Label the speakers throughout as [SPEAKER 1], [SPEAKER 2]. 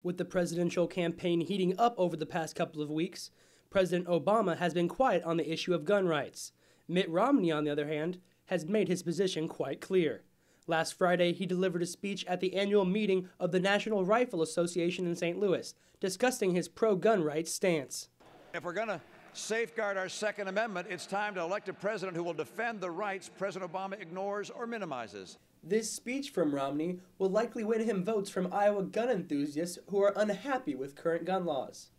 [SPEAKER 1] With the presidential campaign heating up over the past couple of weeks, President Obama has been quiet on the issue of gun rights. Mitt Romney, on the other hand, has made his position quite clear. Last Friday, he delivered a speech at the annual meeting of the National Rifle Association in St. Louis, discussing his pro-gun rights stance.
[SPEAKER 2] If we're going to safeguard our Second Amendment, it's time to elect a president who will defend the rights President Obama ignores or minimizes.
[SPEAKER 1] This speech from Romney will likely win him votes from Iowa gun enthusiasts who are unhappy with current gun laws.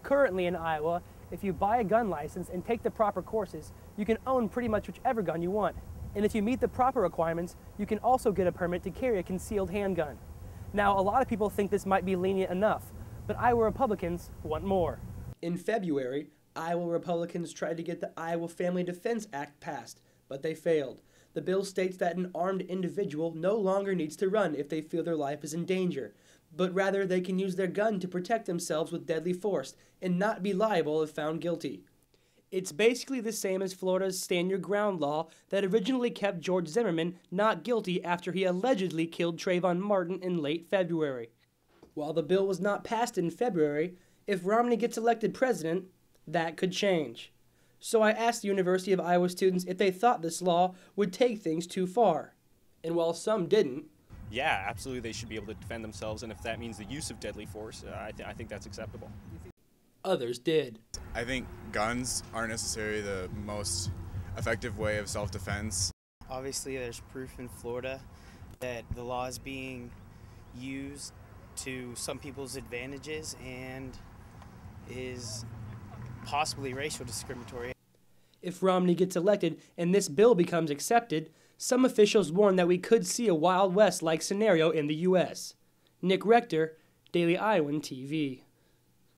[SPEAKER 1] Currently in Iowa, if you buy a gun license and take the proper courses, you can own pretty much whichever gun you want. And if you meet the proper requirements, you can also get a permit to carry a concealed handgun. Now, a lot of people think this might be lenient enough, but Iowa Republicans want more. In February, Iowa Republicans tried to get the Iowa Family Defense Act passed, but they failed. The bill states that an armed individual no longer needs to run if they feel their life is in danger, but rather they can use their gun to protect themselves with deadly force and not be liable if found guilty. It's basically the same as Florida's Stand Your Ground law that originally kept George Zimmerman not guilty after he allegedly killed Trayvon Martin in late February. While the bill was not passed in February, if Romney gets elected president, that could change. So I asked the University of Iowa students if they thought this law would take things too far. And while some didn't,
[SPEAKER 3] yeah, absolutely they should be able to defend themselves, and if that means the use of deadly force, I think that's acceptable.
[SPEAKER 1] Others did.
[SPEAKER 4] I think guns aren't necessarily the most effective way of self-defense.
[SPEAKER 5] Obviously there's proof in Florida that the law is being used to some people's advantages and is possibly racial discriminatory.
[SPEAKER 1] If Romney gets elected and this bill becomes accepted, some officials warn that we could see a Wild West-like scenario in the U.S. Nick Rector, Daily Iowan TV.